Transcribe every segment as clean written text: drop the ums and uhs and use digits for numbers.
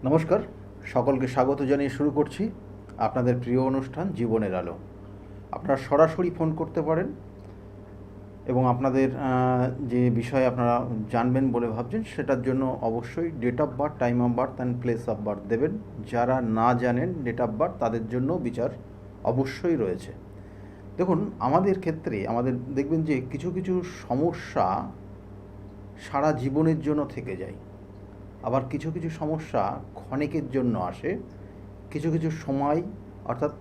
নমস্কার, সকলকে স্বাগত জানিয়ে শুরু করছি আপনাদের প্রিয় অনুষ্ঠান জীবনের আলো। আপনারা সরাসরি ফোন করতে পারেন এবং আপনাদের যে বিষয়ে আপনারা জানবেন বলে ভাবছেন সেটার জন্য অবশ্যই date of birth, time of birth and place of birth দেবেন। যারা না জানেন ডেট অফ বার্থ তাদের জন্য বিচার অবশ্যই রয়েছে। দেখুন, আমাদের ক্ষেত্রে আমাদের দেখবেন যে কিছু কিছু সমস্যা সারা জীবনের জন্য থেকে যায়, আবার কিছু কিছু সমস্যা ক্ষণিকের জন্য আসে। কিছু কিছু সময়, অর্থাৎ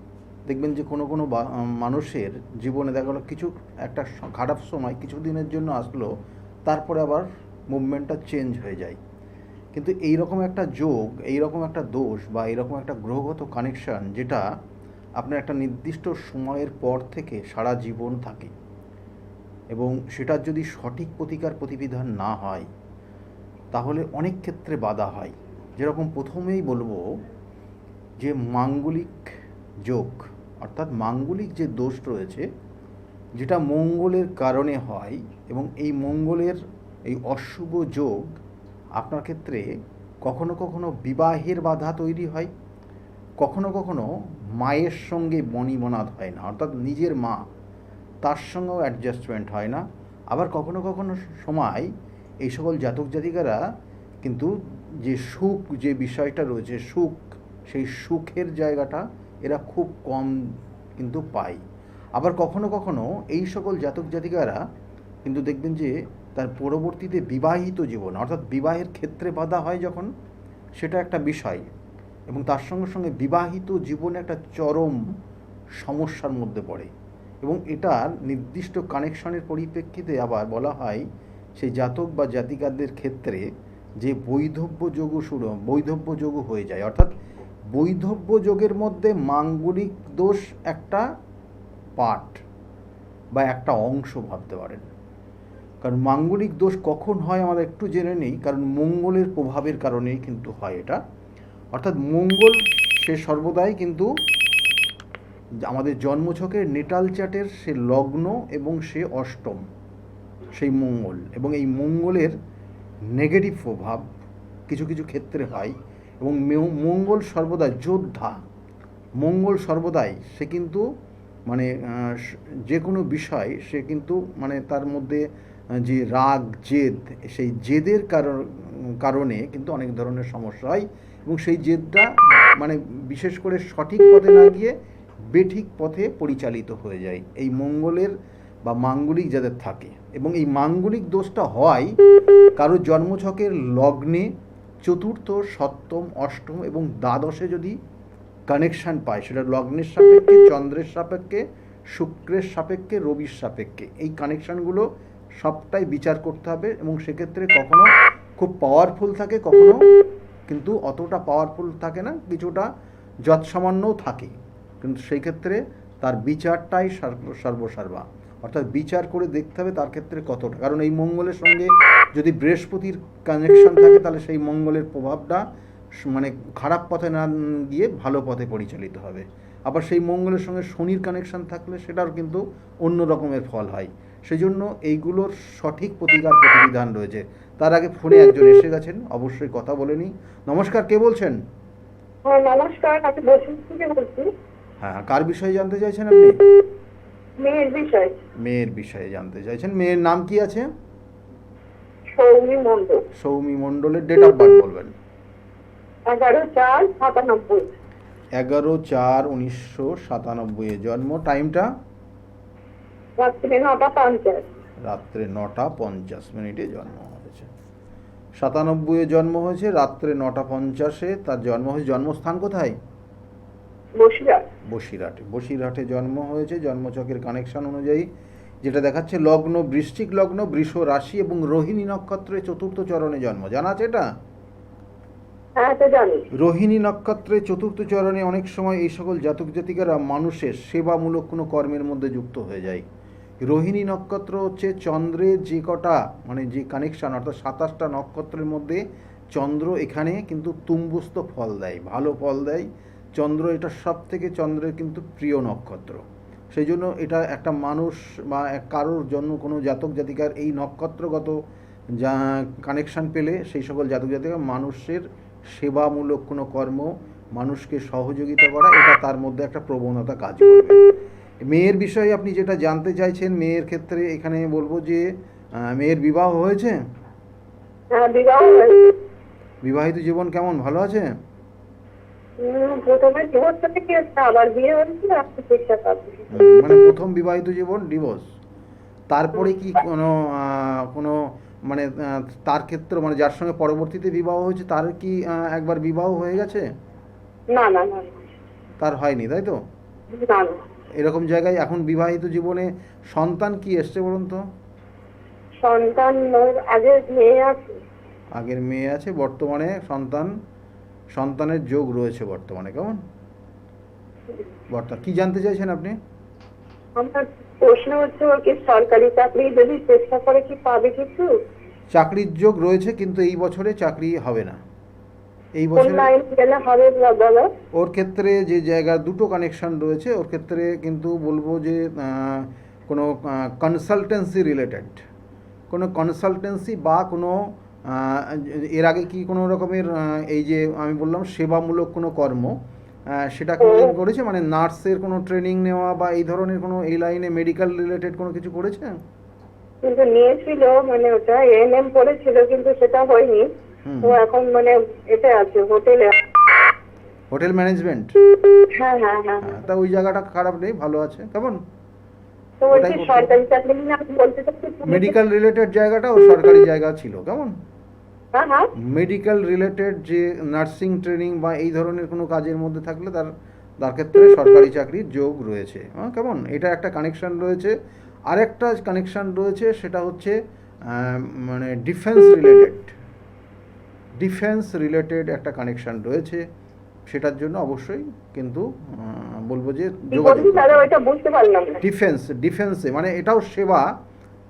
দেখবেন যে কোনো কোনো মানুষের জীবনে দেখা গেলো কিছু একটা খারাপ সময় কিছু দিনের জন্য আসলো, তারপরে আবার মুভমেন্টটা চেঞ্জ হয়ে যায়। কিন্তু এই রকম একটা যোগ, এই রকম একটা দোষ বা এইরকম একটা গ্রহগত কানেকশান, যেটা আপনার একটা নির্দিষ্ট সময়ের পর থেকে সারা জীবন থাকে, এবং সেটার যদি সঠিক প্রতিকার প্রতিবিধান না হয় তাহলে অনেক ক্ষেত্রে বাধা হয়। যেরকম প্রথমেই বলবো যে মাঙ্গলিক যোগ, অর্থাৎ মাঙ্গলিক যে দোষ রয়েছে, যেটা মঙ্গলের কারণে হয়, এবং এই মঙ্গলের এই অশুভ যোগ আপনার ক্ষেত্রে কখনো কখনো বিবাহের বাধা তৈরি হয়, কখনো কখনো মায়ের সঙ্গে বনিবনাদ হয় না, অর্থাৎ নিজের মা, তার সঙ্গেও অ্যাডজাস্টমেন্ট হয় না। আবার কখনো কখনো সময় এই সকল জাতক জাতিকারা কিন্তু যে সুখ, যে বিষয়টা রয়েছে সুখ, সেই সুখের জায়গাটা এরা খুব কম কিন্তু পায়। আবার কখনো কখনো এই সকল জাতক জাতিকারা কিন্তু দেখবেন যে তার পরবর্তীতে বিবাহিত জীবন, অর্থাৎ বিবাহের ক্ষেত্রে বাধা হয় যখন, সেটা একটা বিষয়, এবং তার সঙ্গে সঙ্গে বিবাহিত জীবনে একটা চরম সমস্যার মধ্যে পড়ে। এবং এটার নির্দিষ্ট কানেকশনের পরিপ্রেক্ষিতে আবার বলা হয় সেই জাতক বা জাতিকাদের ক্ষেত্রে যে বৈধব্য যোগও হয়ে যায়। অর্থাৎ বৈধব্য যোগের মধ্যে মাঙ্গলিক দোষ একটা পার্ট বা একটা অংশ ভাবতে পারেন। কারণ মাঙ্গলিক দোষ কখন হয় আমরা একটু জেনে নিই, কারণ মঙ্গলের প্রভাবের কারণেই কিন্তু হয় এটা। অর্থাৎ মঙ্গল সে সর্বদাই কিন্তু আমাদের জন্মছকের নেটাল চার্টের সে লগ্ন এবং সে অষ্টম, সেই মঙ্গল, এবং এই মঙ্গলের নেগেটিভ প্রভাব কিছু কিছু ক্ষেত্রে হয়। এবং মঙ্গল সর্বদাই যোদ্ধা, মঙ্গল সর্বদাই সে কিন্তু মানে যে কোনো বিষয় সে কিন্তু মানে তার মধ্যে যে রাগ জেদ, সেই জেদের কারণে কিন্তু অনেক ধরনের সমস্যা হয়, এবং সেই জেদটা মানে বিশেষ করে সঠিক পথে না গিয়ে বেঠিক পথে পরিচালিত হয়ে যায় এই মঙ্গলের বা মাঙ্গলিক যাদের থাকে। এবং এই মাঙ্গলিক দোষটা হয় কারোর জন্মছকের লগ্নে চতুর্থ, সপ্তম, অষ্টম এবং দ্বাদশে যদি কানেকশান পায়, সেটা লগ্নের সাপেক্ষে, চন্দ্রের সাপেক্ষে, শুক্রের সাপেক্ষে, রবির সাপেক্ষে, এই কানেকশানগুলো সবটাই বিচার করতে হবে। এবং সেক্ষেত্রে কখনো খুব পাওয়ারফুল থাকে, কখনো কিন্তু অতটা পাওয়ারফুল থাকে না, কিছুটা যৎসামান্যও থাকে, কিন্তু সেই ক্ষেত্রে তার বিচারটাই সর্বসার্বা। অর্থাৎ বিচার করে দেখতে হবে তার ক্ষেত্রে কতটা, কারণ এই মঙ্গলের সঙ্গে যদি বৃহস্পতির কানেকশন থাকে তাহলে সেই মঙ্গলের প্রভাবটা মানে খারাপ পথে না গিয়ে ভালো পথে পরিচালিত হবে। আবার সেই মঙ্গলের সঙ্গে শনির কানেকশন থাকলে সেটার কিন্তু অন্য রকমের ফল হয়। সেই জন্য এইগুলোর সঠিক প্রতিকার প্রতিবিধান রয়েছে। তার আগে ফোনে একজন এসে গেছেন, অবশ্যই কথা বলে নিই। নমস্কার, কে বলছেন? হ্যাঁ নমস্কার, আমি বসির থেকে বলছি। হ্যাঁ, কার বিষয়ে জানতে চাইছেন আপনি? মেয়ের বিষয়। মেয়ের বিষয়ে জানতে চাইছেন। মেয়ের নাম কি আছে? সৌমি মন্ডল। সৌমি মণ্ডলের ডেট অফ বার্থ বলবেন। 11/4/97। 11/4/1997 জন্ম। টাইমটা? রাত্রি 9:50। রাত্রে 9:50 জন্ম হয়েছে। 97 জন্ম হয়েছে, রাত্রে 9:50 তার জন্ম হয়েছে। জন্মস্থান কোথায়? বসিরহাট। বসিরহাটে। বসিরহাটে জন্ম হয়েছে। জন্মছকের কানেকশন অনুযায়ী যেটা দেখাচ্ছে, লগ্ন বৃশ্চিক লগ্ন, বৃষ রাশি এবং রোহিণী নক্ষত্রে চতুর্থ চরণে জন্ম। জানা আছে এটা? হ্যাঁ তো জানি। রোহিণী নক্ষত্রে চতুর্থ চরণে অনেক সময় এই সকল জাতক জাতিকারা মানুষের সেবামূলক কোনো কর্মের মধ্যে যুক্ত হয়ে যায়। রোহিণী নক্ষত্র হচ্ছে চন্দ্রের যে কটা মানে যে কানেকশান, অর্থাৎ 27টা নক্ষত্রের মধ্যে চন্দ্র এখানে কিন্তু তুম্বস্থ ফল দেয়, ভালো ফল দেয়। চন্দ্র এটা সব থেকে চন্দ্রের কিন্তু প্রিয় নক্ষত্র। সেই জন্য এটা একটা মানুষ বা কারোর জন্য কোনো জাতক জাতিকার এই নক্ষত্রগত যা কানেকশান পেলে সেই সকল জাতক জাতিকা মানুষের সেবামূলক কোনো কর্ম, মানুষকে সহযোগিতা করা, এটা তার মধ্যে একটা প্রবণতা কাজ করবে। মেয়ের বিষয়ে আপনি যেটা জানতে চাইছেন, মেয়ের ক্ষেত্রে এখানে বলবো যে মেয়ের বিবাহ হয়েছে? হ্যাঁ, বিবাহ হয়েছে। বিবাহিত জীবন কেমন, ভালো আছে? প্রথমে ডিভোর্স থেকে কি হচ্ছে, আবার বিয়ে হচ্ছে, আপনি চেষ্টা করবেন। মানে প্রথম বিবাহিত জীবন ডিভোর্স, তারপরে কি কোনো মানে তার ক্ষেত্রে মানে যার সঙ্গে পরবর্তীতে বিবাহ হয়েছে তার কি একবার বিবাহ হয়ে গেছে? না না না তার হয়নি, তাই তো? না না, এরকম জায়গায় এখন বিবাহিত জীবনে সন্তান কি এসছে বলুন তো? সন্তান ওর আগে মেয়ে আছে। আগের মেয়ে আছে, বর্তমানে সন্তানের যোগ রয়েছে বর্তমানে, কেমন কি জানতে চাইছেন আপনি? আমার প্রশ্ন হচ্ছে, ওর কি সরকারি চাকরি যদি চেষ্টা করে কি পাবে কিছু? চাকরির যোগ রয়েছে, কিন্তু এই বছরে চাকরি হবে না। এই কোন বছরে লাইন গেলে হবে বলো? ওর ক্ষেত্রে যে জায়গার দুটো কানেকশন রয়েছে, ওর ক্ষেত্রে কিন্তু বলবো যে কোনো কনসালটেন্সি রিলেটেড, কোনো কনসালটেন্সি বা কোনো এর আগে কি কোনো রকমের এই যে আমি বললাম সেবামূলক কোনো কর্ম, সেটা কোনোদিন করেছে? মানে নার্সের কোনো ট্রেনিং নেওয়া বা এই ধরনের কোনো, এই লাইনে মেডিকেল রিলেটেড কোনো কিছু করেছে? কিন্তু নিয়েছিল, মানে ওটা এএনএম পড়েছিল, কিন্তু সেটা হয়নি। ও এখন মানে এতে আছে, হোটেলে। Hotel management? হ্যাঁ হ্যাঁ হ্যাঁ। তা ওই জায়গাটা খারাপ নেই, ভালো আছে, কেমন? তো ওই যে সরকারি চাকরি নিয়ে আমি বলতে চাচ্ছি। মেডিকেল রিলেটেড জায়গাটা ও সরকারি জায়গা ছিল, কেমন? হ্যাঁ হ্যাঁ। মেডিকেল রিলেটেড যে নার্সিং ট্রেনিং বা এই ধরনের কোনো কাজের মধ্যে থাকলে তার ক্ষেত্রে সরকারি চাকরির যোগ রয়েছে, কেমন? এটা একটা কানেকশান রয়েছে। আরেকটা কানেকশান রয়েছে, সেটা হচ্ছে মানে ডিফেন্স রিলেটেড একটা কানেকশান রয়েছে, সেটার জন্য অবশ্যই কিন্তু বলবো যে যোগাযোগ। বুঝতে পারলাম না। ডিফেন্সে মানে এটাও সেবা,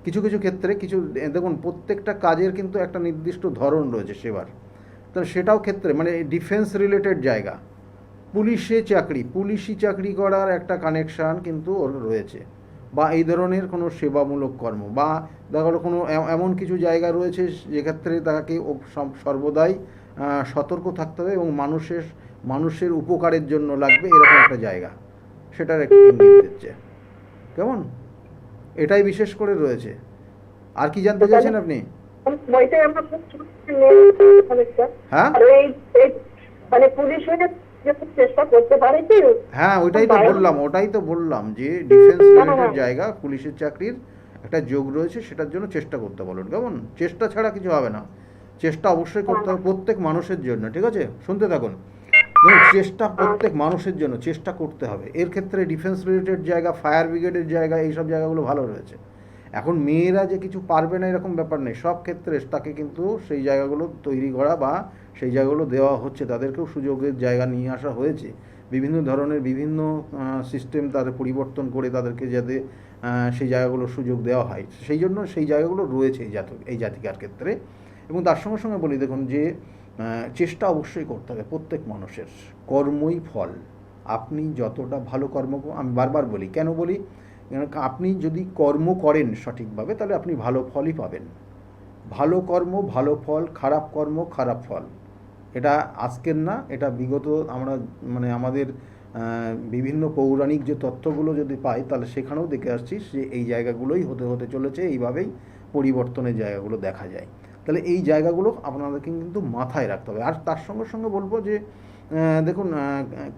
কিছু কিছু ক্ষেত্রে কিছু দেখুন, প্রত্যেকটা কাজের কিন্তু একটা নির্দিষ্ট ধরন রয়েছে সেবার, তো সেটাও ক্ষেত্রে মানে ডিফেন্স রিলেটেড জায়গা, পুলিশি চাকরি করার একটা কানেকশান কিন্তু ওর রয়েছে, বা এই ধরনের কোনো সেবামূলক কর্ম, বা দেখা গেলো কোনো এমন কিছু জায়গা রয়েছে যেক্ষেত্রে তাকে সর্বদাই সতর্ক থাকতে হবে এবং মানুষের উপকারের জন্য লাগবে, এরকম একটা জায়গা, সেটার একটা ইঙ্গিত দিচ্ছে, কেমন? এটাই বিশেষ করে রয়েছে। আর কি জানতে চাইছেন আপনি? হ্যাঁ মানে পুলিশ চেষ্টা করতে পারে কি? হ্যাঁ, ওটাই তো বললাম যে ডিফেন্স রিলেটেড জায়গা, পুলিশের চাকরির একটা যোগ রয়েছে, সেটার জন্য চেষ্টা করতে বলুন, কেমন? চেষ্টা ছাড়া কিছু হবে না, চেষ্টা অবশ্যই করতে হবে প্রত্যেক মানুষের জন্য, ঠিক আছে? শুনতে থাকুন। চেষ্টা প্রত্যেক মানুষের জন্য চেষ্টা করতে হবে। এর ক্ষেত্রে ডিফেন্স রিলেটেড জায়গা, ফায়ার ব্রিগেডের জায়গা, এইসব জায়গাগুলো ভালো রয়েছে। এখন মেয়েরা যে কিছু পারবে না এরকম ব্যাপার নেই, সব ক্ষেত্রে তাকে কিন্তু সেই জায়গাগুলো তৈরি করা বা সেই জায়গাগুলো দেওয়া হচ্ছে, তাদেরকেও সুযোগের জায়গা নিয়ে আসা হয়েছে, বিভিন্ন ধরনের বিভিন্ন সিস্টেম তাদের পরিবর্তন করে তাদেরকে যাতে সেই জায়গাগুলোর সুযোগ দেওয়া হয়, সেই জন্য সেই জায়গাগুলো রয়েছে এই জাতিকার ক্ষেত্রে। এবং তার সঙ্গে সঙ্গে বলি, দেখুন যে চেষ্টা অবশ্যই করতে হবে প্রত্যেক মানুষের, কর্মই ফল। আপনি যতটা ভালো কর্ম, আমি বারবার বলি, কেন বলি, আপনি যদি কর্ম করেন সঠিকভাবে তাহলে আপনি ভালো ফলই পাবেন। ভালো কর্ম ভালো ফল, খারাপ কর্ম খারাপ ফল, এটা আজকের না, এটা বিগত আমরা মানে আমাদের বিভিন্ন পৌরাণিক যে তথ্যগুলো যদি পাই তাহলে সেখানেও দেখে আসছি যে এই জায়গাগুলোই হতে চলেছে, এইভাবেই পরিবর্তনের জায়গাগুলো দেখা যায়। তাহলে এই জায়গাগুলো আপনাদেরকে কিন্তু মাথায় রাখতে হবে। আর তার সঙ্গে সঙ্গে বলবো যে দেখুন,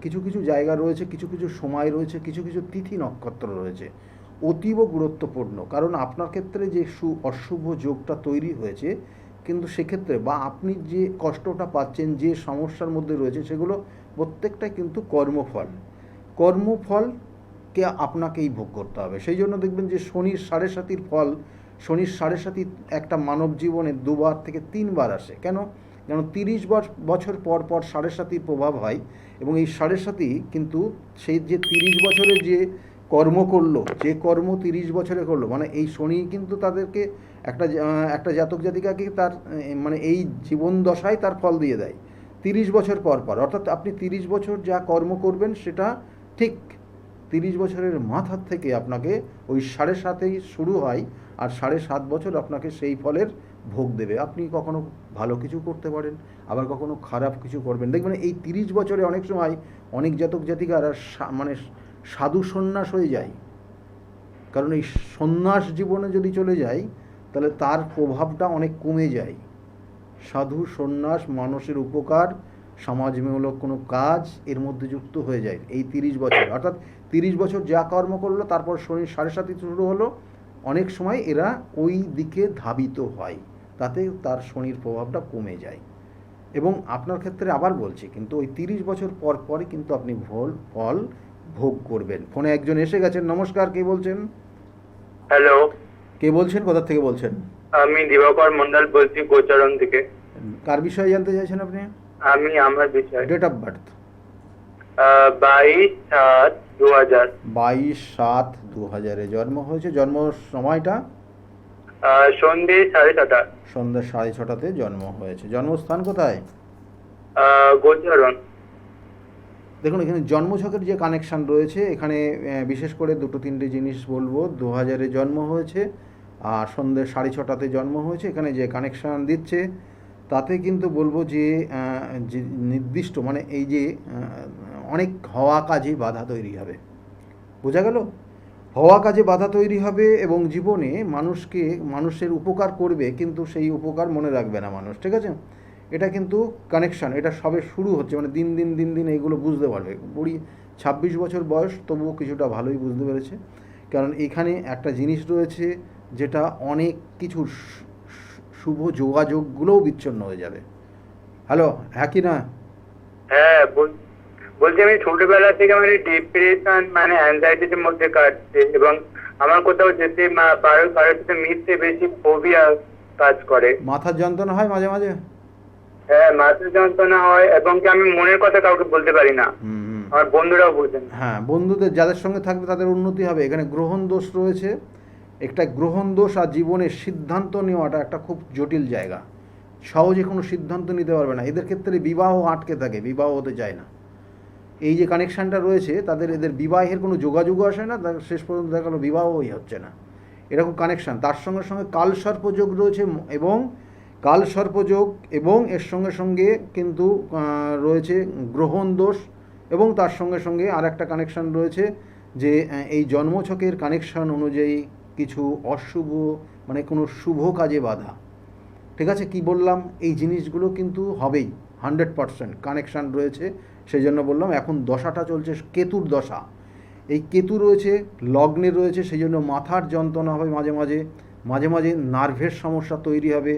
কিছু কিছু জায়গা রয়েছে, কিছু কিছু সময় রয়েছে, কিছু কিছু তিথি নক্ষত্র রয়েছে, অতীব গুরুত্বপূর্ণ। কারণ আপনার ক্ষেত্রে যে অশুভ যোগটা তৈরি হয়েছে, কিন্তু সেক্ষেত্রে বা আপনি যে কষ্টটা পাচ্ছেন, যে সমস্যার মধ্যে রয়েছে, সেগুলো প্রত্যেকটাই কিন্তু কর্মফলকে আপনাকেই ভোগ করতে হবে। সেই জন্য দেখবেন যে শনির 7.5 ফল, শনির 7.5 একটা মানব জীবনে 2বার থেকে 3বার আসে। কেন? 30 বছর পর 7.5 প্রভাব হয়, এবং এই 7.5 কিন্তু সেই যে 30 বছরে যে কর্ম করলো, যে কর্ম 30 বছরে করলো, মানে এই শনি কিন্তু তাদেরকে একটা জাতক জাতিকাকে তার মানে এই জীবন দশায় তার ফল দিয়ে দেয় 30 বছর পর। অর্থাৎ আপনি 30 বছর যা কর্ম করবেন সেটা ঠিক 30 বছরের মাথার থেকে আপনাকে ওই 7.5 শুরু হয়, আর 7.5 বছর আপনাকে সেই ফলের ভোগ দেবে। আপনি কখনো ভালো কিছু করতে পারেন, আবার কখনো খারাপ কিছু করবেন। দেখবেন এই 30 বছরে অনেক সময় অনেক জাতক জাতিকারা মানে সাধু সন্ন্যাস হয়ে যায়। কারণ এই সন্ন্যাস জীবনে যদি চলে যায় তাহলে তার প্রভাবটা অনেক কমে যায়। সাধু সন্ন্যাস, মানুষের উপকার, সমাজমূলক কোনো কাজ এর মধ্যে যুক্ত হয়ে যায় এই 30 বছর। অর্থাৎ 30 বছর যা কর্ম করলো, তারপর শনির 7.5 শুরু হলো, অনেক সময় এরা ওই দিকে ধাবিত হয়, তাতে তার শনির প্রভাবটা কমে যায়। এবং আপনার ক্ষেত্রে আবার বলছি, কিন্তু ওই 30 বছর পর পরই কিন্তু আপনি ফল ভোগ করবেন। ফোনে একজন এসে গেছেন। নমস্কার, কে বলছেন? হ্যালো, কে বলছেন, কোথা থেকে বলছেন? আমি দিবাকর মন্ডল বলছি গোচরণ থেকে। কার বিষয়ে জানতে চাইছেন আপনি? আমি আমার বিষয় ডেট অফ বার্থ? 22/7/2000। 22/7/2000 জন্ম হয়েছে। জন্ম সময়টা? সন্ধ্যে 6:30। সন্ধ্যা 6:30 জন্ম হয়েছে। জন্মস্থান কোথায়? গোচরণ। দেখুন, এখানে জন্মছকের যে কানেকশান রয়েছে, এখানে বিশেষ করে 2-3টে জিনিস বলবো। 2000-এ জন্ম হয়েছে আর সন্ধ্যে 6:30 জন্ম হয়েছে। এখানে যে কানেকশান দিচ্ছে তাতে কিন্তু বলবো যে যে নির্দিষ্ট মানে এই যে অনেক হওয়া কাজে বাধা তৈরি হবে। বোঝা গেল? হওয়া কাজে বাধা তৈরি হবে এবং জীবনে মানুষের উপকার করবে, কিন্তু সেই উপকার মনে রাখবে না মানুষ। ঠিক আছে? এটা কিন্তু কানেকশান, এটা সবে শুরু হচ্ছে। মানে দিন দিন এইগুলো বুঝতে পারবে। 26 বছর বয়স, তবুও কিছুটা ভালোই বুঝতে পেরেছে। কারণ এখানে একটা জিনিস রয়েছে যেটা অনেক কিছুর শুভ যোগাযোগগুলোও বিচ্ছিন্ন হয়ে যাবে। হ্যালো, হ্যাঁ কি না? হ্যাঁ, বলছি আমি ছোটবেলা থেকে মানে ডিপ্রেশন মানে অ্যাংজাইটির মধ্যে কাটছে, এবং আমার কোথাও যেতে কারোর সাথে মিশতে বেশি ফোবিয়া কাজ করে। মাথার যন্ত্রণা হয় মাঝে মাঝে? হ্যাঁ, মাথা যন্ত্রণা হয়, এবং কি আমি মনের কথা কাউকে বলতে পারি না। আমার বন্ধুরাও বোঝেন। হ্যাঁ, বন্ধুদের যাদের সঙ্গে থাকবে তাদের উন্নতি হবে। এখানে গ্রহণ দোষ রয়েছে। একটা গ্রহণ দোষ আর জীবনের সিদ্ধান্ত নেওয়াটা একটা খুব জটিল জায়গা। সহজে কোনো সিদ্ধান্ত নিতে পারবে না। এদের ক্ষেত্রে বিবাহ আটকে থাকে, বিবাহ হতে চায় না। এই যে কানেকশানটা রয়েছে, এদের বিবাহের কোনো যোগাযোগও আসে না, তার শেষ পর্যন্ত দেখা গেলো বিবাহই হচ্ছে না। এরকম কানেকশান। তার সঙ্গে সঙ্গে কালসর্পযোগ রয়েছে, এবং কালসর্পযোগ এবং এর সঙ্গে সঙ্গে কিন্তু রয়েছে গ্রহণ দোষ, এবং তার সঙ্গে সঙ্গে আর একটা কানেকশান রয়েছে যে এই জন্মছকের কানেকশান অনুযায়ী কিছু অশুভ মানে কোনো শুভ কাজে বাধা। ঠিক আছে? কি বললাম? এই জিনিসগুলো কিন্তু হবেই, 100% কানেকশান রয়েছে। সেই জন্য বললাম এখন দশাটা চলছে কেতুর দশা। এই কেতু রয়েছে, লগ্নে রয়েছে, সেই জন্য মাথার যন্ত্রণা হবে মাঝে মাঝে নার্ভের সমস্যা তৈরি হবে।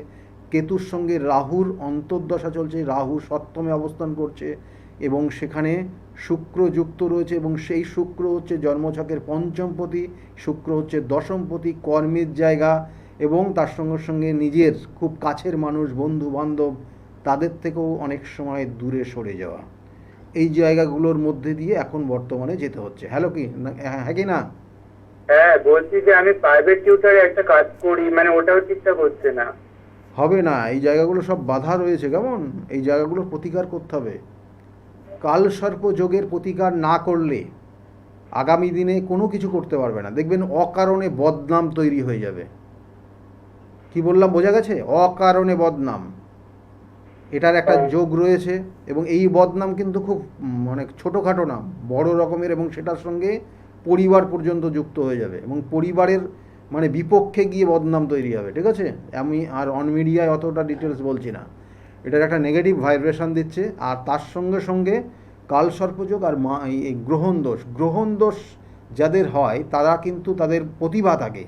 কেতুর সঙ্গে রাহুর অন্তর্দশা চলছে, রাহু সপ্তমে অবস্থান করছে এবং সেখানে শুক্র যুক্ত রয়েছে, এবং সেই শুক্র হচ্ছে জন্মছকের পঞ্চমপতি, শুক্র হচ্ছে দশমপতি, কর্মের জায়গা, এবং তার সঙ্গে সঙ্গে নিজের খুব কাছের মানুষ, বন্ধু বান্ধব, তাদের থেকেও অনেক সময় দূরে সরে যাওয়া। এই জায়গাগুলোর মধ্যে দিয়ে এখন বর্তমানে যেতে হচ্ছে। হ্যালো, কি হ্যাঁ কি না? হ্যাঁ, বলছি যে আমি প্রাইভেট টিউটরে একটা কাজ করি, মানে ওটাও ঠিকঠাক হচ্ছে না। হবে না, এই জায়গাগুলো সব বাধা রয়েছে। কেমন? এই জায়গাগুলোর প্রতিকার করতে হবে। কালসর্প যোগের প্রতিকার না করলে আগামী দিনে কোনো কিছু করতে পারবে না। দেখবেন অকারণে বদনাম তৈরি হয়ে যাবে। কি বললাম, বোঝা গেছে? অকারণে বদনাম, এটার একটা যোগ রয়েছে। এবং এই বদনাম কিন্তু খুব মানে ছোটোখাটো না, বড় রকমের, এবং সেটার সঙ্গে পরিবার পর্যন্ত যুক্ত হয়ে যাবে, এবং পরিবারের মানে বিপক্ষে গিয়ে বদনাম তৈরি হবে। ঠিক আছে? আমি আর অন মিডিয়ায় অতটা ডিটেলস বলছি না। এটার একটা নেগেটিভ ভাইব্রেশন দিচ্ছে। আর তার সঙ্গে সঙ্গে কালসর্পযোগ আর এই গ্রহণ দোষ যাদের হয় তারা কিন্তু তাদের প্রতিভা থাকে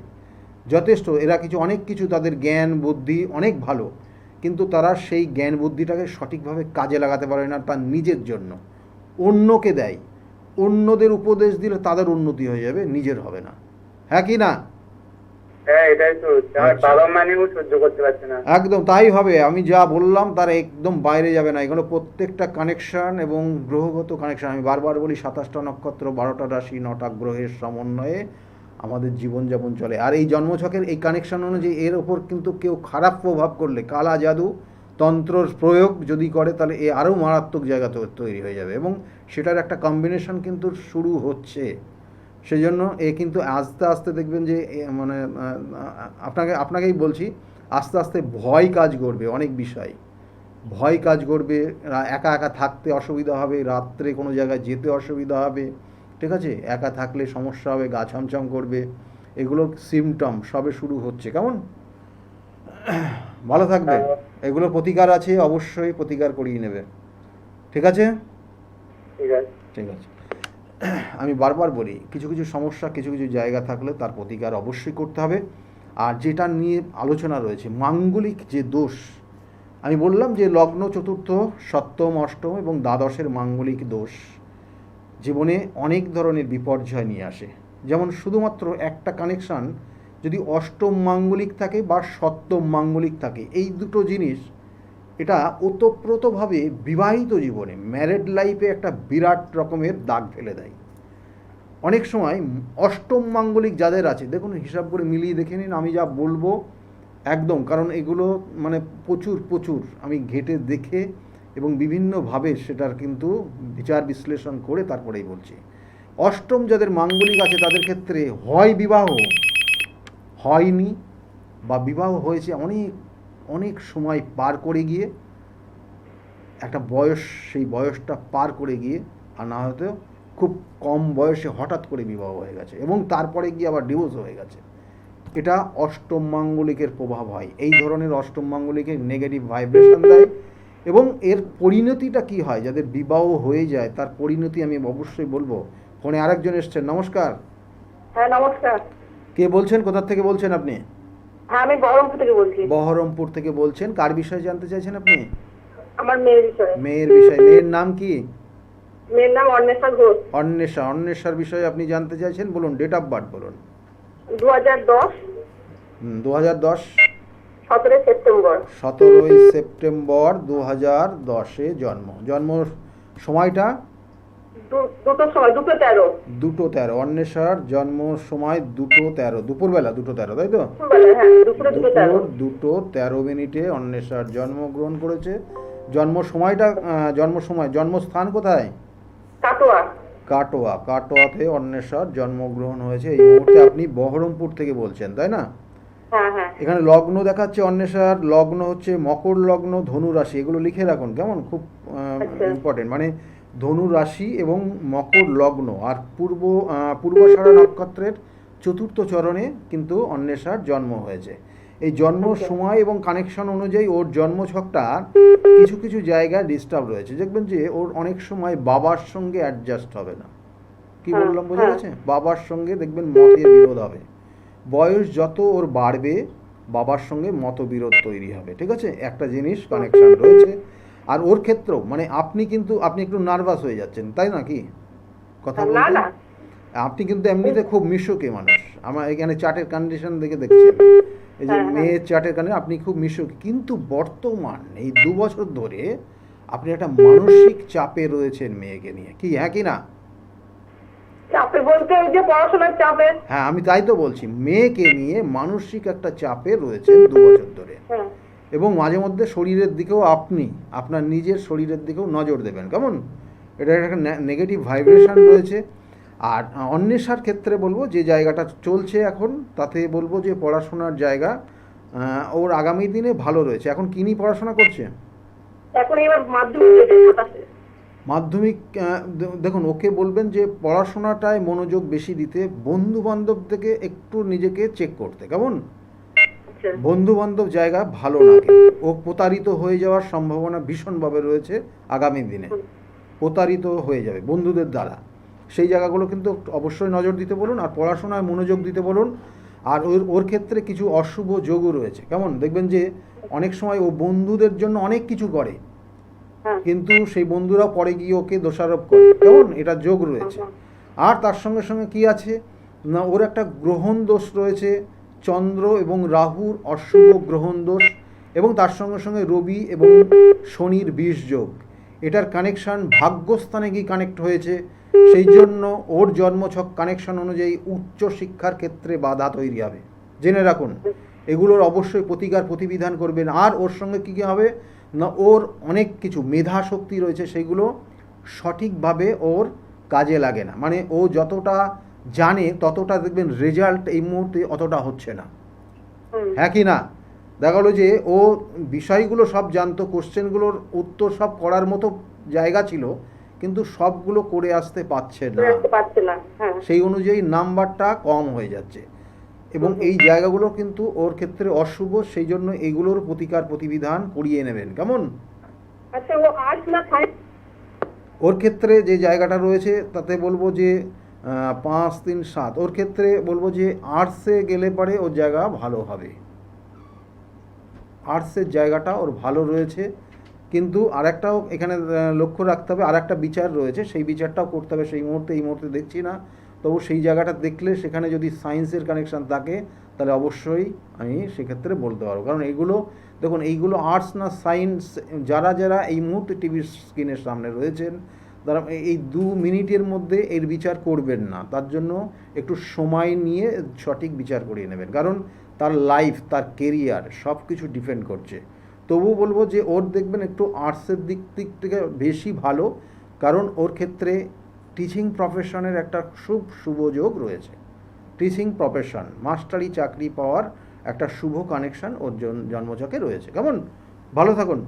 যথেষ্ট, এরা অনেক কিছু তাদের জ্ঞান বুদ্ধি অনেক ভালো, কিন্তু তারা সেই জ্ঞান বুদ্ধিটাকে সঠিকভাবে কাজে লাগাতে পারে না তার নিজের জন্য। অন্যকে দেয়, অন্যদের উপদেশ দিলে তাদের উন্নতি হয়ে যাবে, নিজের হবে না। হ্যাঁ কি না? হ্যাঁ, এটাই তো হচ্ছে। আমার বাবা মানেও সহ্য করতে পারছে না। একদম তাই হবে। আমি যা বললাম তার একদম বাইরে যাবে না। এগুলো প্রত্যেকটা কানেকশান এবং গ্রহগত কানেকশান। আমি বারবার বলি 27টা নক্ষত্র, 12টা রাশি, 9টা গ্রহের সমন্বয়ে আমাদের জীবনযাপন চলে। আর এই জন্মছকের এই কানেকশান অনুযায়ী এর ওপর কিন্তু কেউ খারাপ প্রভাব করলে, কালা জাদু তন্ত্রর প্রয়োগ যদি করে, তাহলে এ আরও মারাত্মক জায়গা তৈরি হয়ে যাবে, এবং সেটার একটা কম্বিনেশন কিন্তু শুরু হচ্ছে। সেই জন্য এ কিন্তু আস্তে আস্তে দেখবেন যে মানে আপনাকেই বলছি, আস্তে আস্তে ভয় কাজ করবে, অনেক বিষয় ভয় কাজ করবে, একা একা থাকতে অসুবিধা হবে, রাত্রে কোনো জায়গায় যেতে অসুবিধা হবে, ঠিক আছে, একা থাকলে সমস্যা হবে, গা ছমছম করবে, এগুলো সিমটম সবে শুরু হচ্ছে। কেমন? ভালো থাকবে। এগুলো প্রতিকার আছে, অবশ্যই প্রতিকার করিয়ে নেবে। ঠিক আছে? ঠিক আছে। ঠিক আছে। আমি বারবার বলি, কিছু কিছু সমস্যা কিছু কিছু জায়গা থাকলে তার প্রতিকার অবশ্যই করতে হবে। আর যেটা নিয়ে আলোচনা রয়েছে মাঙ্গলিক যে দোষ, আমি বললাম যে লগ্ন চতুর্থ, সপ্তম, অষ্টম এবং দ্বাদশের মাঙ্গলিক দোষ জীবনে অনেক ধরনের বিপর্যয় নিয়ে আসে। যেমন শুধুমাত্র একটা কানেকশান যদি অষ্টম মাঙ্গলিক থাকে বা সপ্তম মাঙ্গলিক থাকে, এই দুটো জিনিস এটা ওতপ্রোতভাবে বিবাহিত জীবনে, ম্যারেড লাইফে একটা বিরাট রকমের দাগ ফেলে দেয়। অনেক সময় অষ্টম মাঙ্গলিক যাদের আছে, দেখুন হিসাব করে মিলিয়ে দেখে নিন, আমি যা বলবো একদম, কারণ এগুলো মানে প্রচুর আমি ঘেঁটে দেখে এবং বিভিন্নভাবে সেটার কিন্তু বিচার বিশ্লেষণ করে তারপরেই বলছি। অষ্টম যাদের মাঙ্গলিক আছে তাদের ক্ষেত্রে হয় বিবাহ হয়নি বা বিবাহ হয়েছে অনেক অনেক সময় পার করে গিয়ে, একটা বয়স, সেই বয়সটা পার করে গিয়ে, আর না হয়তো খুব কম বয়সে হঠাৎ করে বিবাহ হয়ে গেছে এবং তারপরে গিয়ে আবার ডিভোর্স হয়ে গেছে। এটা অষ্টম মাঙ্গলিকের প্রভাব হয়। এই ধরনের অষ্টম মাঙ্গলিকের নেগেটিভ ভাইব্রেশন দেয় এবং এর পরিণতিটা কি হয়, যাদের বিবাহ হয়ে যায় তার পরিণতি আমি অবশ্যই বলবো। ফোনে আরেকজন এসছেন। নমস্কার। হ্যাঁ নমস্কার। কে বলছেন, কোথা থেকে বলছেন আপনি? হ্যাঁ আমি বহরমপুর থেকে বলছি। বহরমপুর থেকে বলছেন। কার বিষয়ে জানতে চাইছেন আপনি? আমার মেয়ের বিষয়ে। মেয়ের বিষয়। মেয়ের নাম কি? মেয়ের নাম অন্বেষা ঘোষ। অন্বেষার বিষয়ে আপনি জানতে চাইছেন, বলুন, ডেট অফ বার্থ বলুন। 2010। 2010। 17 সেপ্টেম্বর। 17 সেপ্টেম্বর 2010-এ জন্ম সময়টা? দুটোর সময়, 2:13। 2:13। অন্বেষার জন্ম সময় 2:13, দুপুরবেলা 2:13, তাই তো? হ্যাঁ দুপুরে 2:13। 2:13 অন্বেষার জন্মগ্রহণ করেছে। জন্মস্থান কোথায়? কাটোয়াতে অন্বেষার জন্মগ্রহণ হয়েছে। এই মুহূর্তে আপনি বহরমপুর থেকে বলছেন, তাই না? হ্যাঁ। এখানে লগ্ন দেখাচ্ছে অন্বেষার, লগ্ন হচ্ছে মকর লগ্ন, ধনু রাশি, এগুলো লিখে রাখুন কেমন, খুব ইম্পর্টেন্ট। মানে ধনু রাশি এবং মকর লগ্ন, আর পূর্বাষাঢ়া নক্ষত্রের চতুর্থ চরণে কিন্তু অন্বেষার জন্ম হয়েছে। এই জন্ম সময় এবং কানেকশন অনুযায়ী ওর জন্মছকটা কিছু কিছু জায়গায় ডিস্টার্ব রয়েছে। দেখবেন যে ওর অনেক সময় বাবার সঙ্গে অ্যাডজাস্ট হবে না। কি বললাম বোঝা গেছে? বাবার সঙ্গে দেখবেন মতের বিরোধ হবে। বয়স যত ওর বাড়বে বাবার সঙ্গে মতবিরোধ তৈরি হবে। ঠিক আছে, একটা জিনিস কানেকশন রয়েছে। আর ওর ক্ষেত্রেও মানে আপনি একটু নার্ভাস হয়ে যাচ্ছেন, তাই না? কি কথা বলতে আপনি কিন্তু এমনিতে খুব মিশুকে মানুষ। আমার এখানে চার্টের কন্ডিশন দেখে দেখছি, এই যে মেয়ের চার্টের কন্ডিশন, আপনি খুব মিশুকে। কিন্তু বর্তমান এই 2 বছর ধরে আপনি একটা মানসিক চাপে রয়েছেন মেয়েকে নিয়ে, কি হ্যাঁ কি না? চাপে বলতে ওই যে পড়াশোনার চাপে। হ্যাঁ, আমি তাই তো বলছি, মেয়েকে নিয়ে মানসিক একটা চাপে রয়েছেন 2 বছর ধরে। এবং মাঝে মধ্যে শরীরের দিকেও আপনার নিজের শরীরের দিকেও নজর দেবেন, কেমন? এটা একটা নেগেটিভ ভাইব্রেশন রয়েছে। আর অন্বেষার ক্ষেত্রে বলবো যে জায়গাটা চলছে এখন, তাতে বলবো যে পড়াশোনার জায়গা ওর আগামী দিনে ভালো রয়েছে। এখন কি নিয়ে পড়াশোনা করছে? এখন এবার মাধ্যমিক। দেখুন, ওকে বলবেন যে পড়াশোনাটায় মনোযোগ বেশি দিতে, বন্ধু বান্ধব থেকে একটু নিজেকে চেক করতে, কেমন? বন্ধু বান্ধব জায়গা ভালো না, কিন্তু ও প্রতারিত হয়ে যাওয়ার সম্ভাবনা ভীষণভাবে রয়েছে আগামী দিনে। প্রতারিত হয়ে যাবে বন্ধুদের দ্বারা, সেই জায়গাগুলো কিন্তু অবশ্যই নজর দিতে বলুন। আর পড়াশোনায় মনোযোগ দিতে বলুন। আর ওর ক্ষেত্রে কিছু অশুভ যোগও রয়েছে, কেমন? দেখবেন যে অনেক সময় ও বন্ধুদের জন্য অনেক কিছু করে, কিন্তু সেই বন্ধুরা পরে গিয়ে ওকে দোষারোপ করে, কেমন? এটা যোগ রয়েছে। আর তার সঙ্গে সঙ্গে কি আছে না, ওর একটা গ্রহণ দোষ রয়েছে, চন্দ্র এবং রাহুর অশুভ গ্রহণ দোষ, এবং তার সঙ্গে সঙ্গে রবি এবং শনির 20 যোগ। এটার কানেকশান ভাগ্যস্থানে গিয়ে কানেক্ট হয়েছে। সেই জন্য ওর জন্মছক কানেকশন অনুযায়ী উচ্চ শিক্ষার ক্ষেত্রে বাধা তৈরি হবে, জেনে রাখুন। এগুলোর অবশ্যই প্রতিবিধান করবেন। আর ওর সঙ্গে কী হবে না, ওর অনেক কিছু মেধা শক্তি রয়েছে, সেগুলো সঠিকভাবে ওর কাজে লাগে না। মানে ও যতটা জানে ততটা দেখবেন রেজাল্ট এই মুহূর্তে অতটা হচ্ছে না, হ্যাঁ কি না? দেখা গেলো যে ও বিষয়গুলো সব জানতো, কোশ্চেনগুলোর উত্তর সব করার মতো জায়গা ছিল, কিন্তু সবগুলো করে আসতে পারছে না, পারছে না। হ্যাঁ। সেই অনুযায়ী নাম্বারটা কম হয়ে যাচ্ছে। এবং এই জায়গাগুলো কিন্তু ওর ক্ষেত্রে অশুভ, সেই জন্য এইগুলোর প্রতিকার প্রতিবিধান করিয়ে নেবেন কেমন। আচ্ছা, ও আর্টস না সায়েন্স? ওর ক্ষেত্রে যে জায়গাটা রয়েছে তাতে বলবো যে 5, 3, 7, ওর ক্ষেত্রে বলবো যে আর্টসে গেলে পরে ওর জায়গা ভালো হবে, আর্টসের জায়গাটা ওর ভালো রয়েছে। কিন্তু আরেকটাও এখানে লক্ষ্য রাখতে হবে, আর একটা বিচার রয়েছে, সেই বিচারটাও করতে হবে। সেই মুহূর্তে এই মুহূর্তে দেখছি না, তবু সেই জায়গাটা দেখলে সেখানে যদি সায়েন্সের কানেকশান থাকে তাহলে অবশ্যই আমি সেক্ষেত্রে বলতে পারবো। কারণ এইগুলো দেখুন, এইগুলো আর্টস না সায়েন্স, যারা যারা এই মুহূর্তে টিভির স্ক্রিনের সামনে রয়েছেন তারা এই 2 মিনিটের মধ্যে এর বিচার করবেন না, তার জন্য একটু সময় নিয়ে সঠিক বিচার করিয়ে নেবেন। কারণ তার লাইফ, তার কেরিয়ার সব কিছু ডিপেন্ড করছে। তবু বলবো যে ওর দেখবেন একটু আর্টসের দিক থেকে বেশি ভালো, কারণ ওর ক্ষেত্রে টিচিং প্রফেশনের একটা শুভ যোগ রয়েছে। টিচিং প্রফেশন, মাস্টারি চাকরি পাওয়ার একটা শুভ কানেকশান ওর জন্মছকে রয়েছে কেমন। ভালো থাকুন,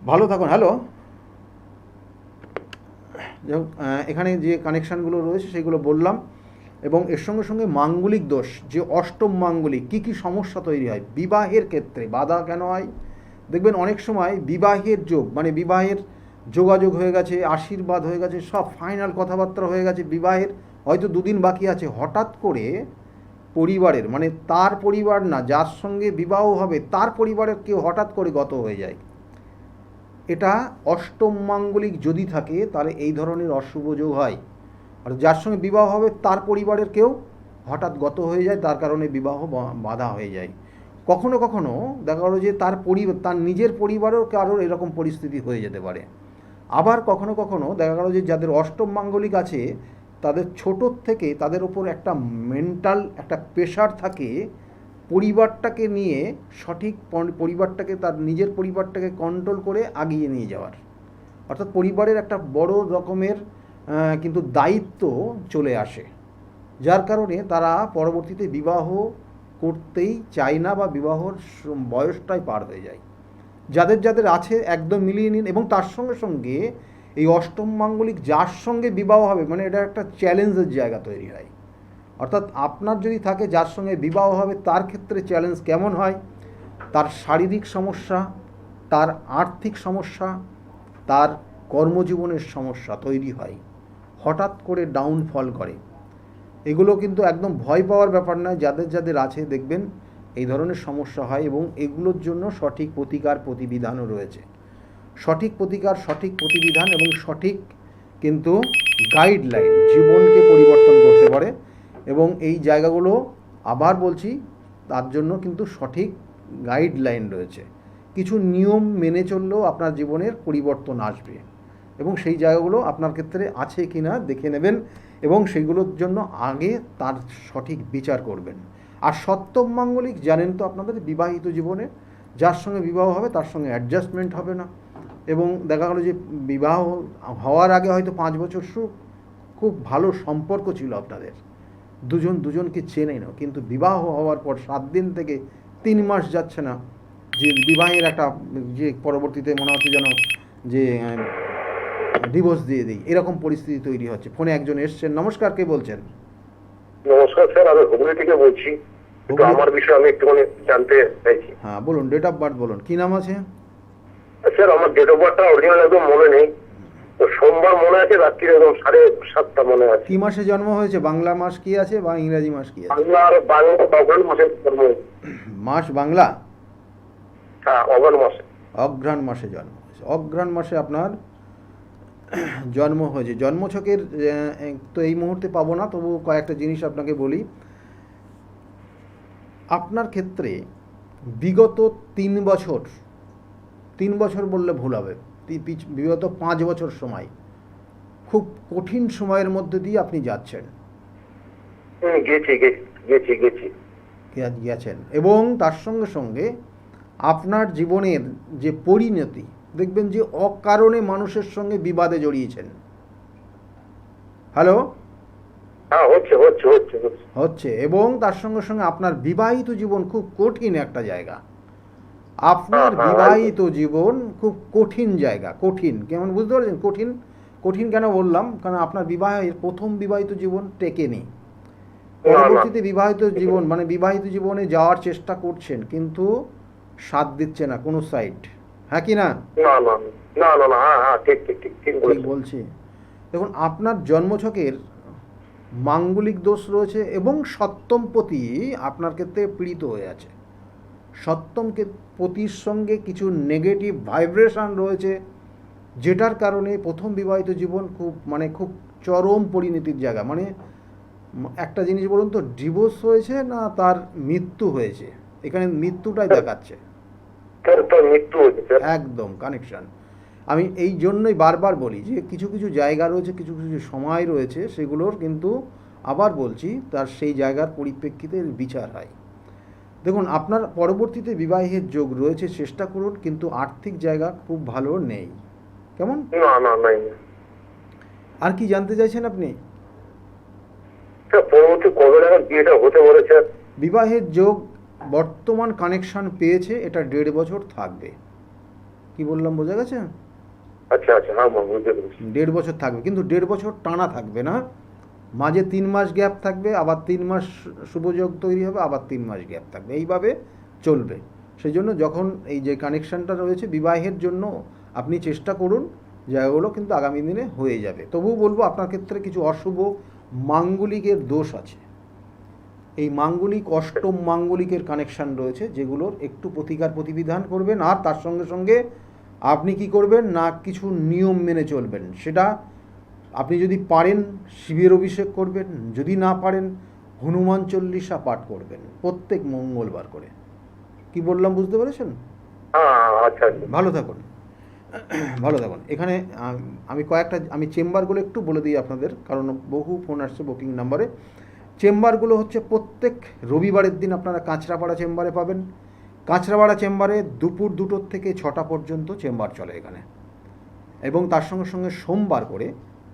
ভালো থাকুন। হ্যালো, এখানে যে কানেকশানগুলো রয়েছে সেগুলো বললাম। এবং এর সঙ্গে সঙ্গে মাঙ্গলিক দোষ, যে অষ্টম মাঙ্গলিক কী কী সমস্যা তৈরি হয়, বিবাহের ক্ষেত্রে বাধা কেন হয়, দেখবেন অনেক সময় বিবাহের যোগ, মানে বিবাহের যোগাযোগ হয়ে গেছে, আশীর্বাদ হয়ে গেছে, সব ফাইনাল কথাবার্তা হয়ে গেছে, বিবাহের হয়তো 2 দিন বাকি আছে, হঠাৎ করে পরিবারের, মানে তার পরিবার না, যার সঙ্গে বিবাহ হবে তার পরিবারের কেউ হঠাৎ করে গত হয়ে যায়। এটা অষ্টম মাঙ্গলিক যদি থাকে তাহলে এই ধরনের অশুভ যোগ হয়। আর যার সঙ্গে বিবাহ হবে তার পরিবারের কেউ হঠাৎ গত হয়ে যায়, তার কারণে বিবাহ বাধা হয়ে যায়। কখনো কখনো দেখা গেলো যে তার নিজের পরিবারেও কারোর এরকম পরিস্থিতি হয়ে যেতে পারে। আবার কখনো কখনো দেখা গেলো যে যাদের অষ্টম মাঙ্গলিক আছে তাদের ছোটোর থেকে তাদের ওপর একটা মেন্টাল একটা প্রেশার থাকে, পরিবারটাকে নিয়ে সঠিক পরিবারটাকে, তার নিজের পরিবারটাকে কন্ট্রোল করে আগিয়ে নিয়ে যাওয়ার, অর্থাৎ পরিবারের একটা বড় রকমের কিন্তু দায়িত্ব চলে আসে, যার কারণে তারা পরবর্তীতে বিবাহ করতেই চায় না বা বিবাহর বয়সটাই পার হয়ে যায়। যাদের যাদের আছে একদম মিলিয়ে নিন। এবং তার সঙ্গে সঙ্গে এই অষ্টম মাঙ্গলিক যার সঙ্গে বিবাহ হবে, মানে এটা একটা চ্যালেঞ্জের জায়গা তৈরি হয়। অর্থাৎ আপনার যদি থাকে যার সঙ্গে বিবাহ হবে তার ক্ষেত্রে চ্যালেঞ্জ কেমন হয়, তার শারীরিক সমস্যা, তার আর্থিক সমস্যা, তার কর্মজীবনের সমস্যা তৈরি হয়, হঠাৎ করে ডাউনফল করে। এগুলো কিন্তু একদম ভয় পাওয়ার ব্যাপার নয়, যাদের যাদের আছে দেখবেন এই ধরনের সমস্যা হয়। এবং এগুলোর জন্য সঠিক প্রতিকার প্রতিবিধানও রয়েছে, সঠিক প্রতিকার, সঠিক প্রতিবিধান এবং সঠিক কিন্তু গাইডলাইন জীবনকে পরিবর্তন করতে পারে। এবং এই জায়গাগুলো আবার বলছি, তার জন্য কিন্তু সঠিক গাইডলাইন রয়েছে, কিছু নিয়ম মেনে চললেও আপনার জীবনের পরিবর্তন আসবে। এবং সেই জায়গাগুলো আপনার ক্ষেত্রে আছে কি না দেখে নেবেন এবং সেইগুলোর জন্য আগে তার সঠিক বিচার করবেন। আর সপ্তম মাঙ্গলিক জানেন তো আপনাদের বিবাহিত জীবনে যার সঙ্গে বিবাহ হবে তার সঙ্গে অ্যাডজাস্টমেন্ট হবে না। এবং দেখা গেলো যে বিবাহ হওয়ার আগে হয়তো 5 বছর খুব ভালো সম্পর্ক ছিল আপনাদের, দুজনকে চেনেই না, কিন্তু বিবাহ হওয়ার পর 7 দিন থেকে 3 মাস যাচ্ছে না যে বিবাহের একটা, যে পরবর্তীতে মনে হচ্ছে যেন যে ডিভোর্স দিয়ে দিই, এরকম পরিস্থিতি তৈরি হচ্ছে। ফোনে একজন এসছেন। নমস্কার, কে বলছেন? নমস্কার স্যার, আমি হুগলি থেকে বলছি। তো আমার বিষয়ে আমি একটুখানি জানতে চাইছি। হ্যাঁ বলুন, ডেট অফ বার্থ বলুন, কি নাম আছে? স্যার আমার ডেট অফ বার্থটা অরিজিনাল একদম মনে নেই, তো সোমবার মনে আছে, রাত্রি একদম 7:30 মনে আছে। কি মাসে জন্ম হয়েছে? বাংলা মাস কি আছে বা ইংরেজি মাস কি আছে? বাংলা আর বাংলা অগ্রহণ মাসে জন্ম হয়েছে। মাস বাংলা? হ্যাঁ, অগ্রহণ মাসে। অঘ্রাণ মাসে জন্ম হয়েছে। অঘ্রাণ মাসে আপনার জন্ম হয়েছে। জন্মছকের তো এই মুহূর্তে পাবো না, তবু কয়েকটা জিনিস আপনাকে বলি। আপনার ক্ষেত্রে বিগত 3 বছর বললে ভুল হবে, বিগত 5 বছর সময় খুব কঠিন সময়ের মধ্যে দিয়ে আপনি যাচ্ছেন। গেছেন। এবং তার সঙ্গে সঙ্গে আপনার জীবনের যে পরিণতি দেখবেন যে অকারণে মানুষের সঙ্গে বিবাদে জড়িয়েছেন। হ্যালো, হ্যাঁ, হচ্ছে হচ্ছে হচ্ছে হচ্ছে হচ্ছে, এবং তার সঙ্গে সঙ্গে আপনার বিবাহিত জীবন খুব কঠিন একটা জায়গা। আপনার হ্যাঁ, বিবাহিত জীবন খুব কঠিন জায়গা, কঠিন, কেমন বুঝতে পারছেন? কঠিন, কঠিন কেন বললাম, কারণ আপনার প্রথম বিবাহিত জীবন টেকেনি। পরবর্তীতে বিবাহিত জীবন মানে বিবাহিত জীবনে যাওয়ার চেষ্টা করছেন, কিন্তু সাথ দিচ্ছে না কোনো সাইড, হ্যাঁ কি না? না না না না না, হ্যাঁ হ্যাঁ, ঠিক ঠিক ঠিক ঠিক ঠিক বলেছেন। বলছি। দেখুন, আপনার জন্মছকের মাঙ্গলিক দোষ রয়েছে এবং সপ্তমপতি আপনার ক্ষেত্রে পীড়িত হয়ে আছে। সপ্তমকে পতির সঙ্গে কিছু নেগেটিভ ভাইব্রেশন রয়েছে, যেটার কারণে প্রথম বিবাহিত জীবন খুব চরম পরিণতির জায়গা। মানে একটা জিনিস বলুন তো, ডিভোর্স হয়েছে না তার মৃত্যু হয়েছে? এখানে মৃত্যুটাই দেখাচ্ছে, তার মৃত্যু হয়েছে স্যার। একদম কানেকশন। আমি এই জন্যই বারবার বলি যে কিছু কিছু জায়গা রয়েছে, কিছু কিছু সময় রয়েছে, সেগুলোর কিন্তু আবার বলছি তার সেই জায়গার পরিপ্রেক্ষিতে বিচার হয়। দেখুন, আপনার পরবর্তীতে বিবাহের যোগ রয়েছে, চেষ্টা করুন, কিন্তু আর্থিক জায়গা খুব ভালো নেই। কেমন? না না নাই। আর কি জানতে চাইছেন আপনি? স্যার পরবর্তী কবে নাগাদ বিয়েটা হতে পারে স্যার? বিবাহের যোগ বর্তমান কানেকশন পেয়েছে, এটা 1.5 বছর থাকবে। কি বললাম, বোঝা গেছে? আচ্ছা আচ্ছা, হ্যাঁ বুঝতে পেরেছি। 1.5 বছর থাকবে, কিন্তু 1.5 বছর টানা থাকবে না। মাঝে 3 মাস গ্যাপ থাকবে, আবার 3 মাস শুভযোগ তৈরি হবে, আবার 3 মাস গ্যাপ থাকবে, এইভাবে চলবে। সেই জন্য যখন এই যে কানেকশানটা রয়েছে বিবাহের জন্য, আপনি চেষ্টা করুন, জায়গাগুলো কিন্তু আগামী দিনে হয়ে যাবে। তবুও বলবো আপনার ক্ষেত্রে কিছু অশুভ মাঙ্গলিকের দোষ আছে। এই মাঙ্গলিক, অষ্টম মাঙ্গলিকের কানেকশান রয়েছে, যেগুলোর একটু প্রতিকার প্রতিবিধান করবেন। আর তার সঙ্গে সঙ্গে আপনি কি করবেন না, কিছু নিয়ম মেনে চলবেন। সেটা আপনি যদি পারেন শিবের অভিষেক করবেন, যদি না পারেন হনুমান চল্লিশা পাঠ করবেন প্রত্যেক মঙ্গলবার করে। কি বললাম, বুঝতে পেরেছেন? হ্যাঁ আচ্ছা আচ্ছা। ভালো থাকুন, ভালো থাকুন। এখানে আমি চেম্বারগুলো একটু বলে দিই আপনাদের, কারণ বহু ফোন আসছে বুকিং নাম্বারে। চেম্বারগুলো হচ্ছে প্রত্যেক রবিবারের দিন আপনারা কাঁচরাপাড়া চেম্বারে পাবেন। কাঁচরাপাড়া চেম্বারে দুপুর 2টোর থেকে 6টা পর্যন্ত চেম্বার চলে এখানে। এবং তার সঙ্গে সঙ্গে সোমবার করে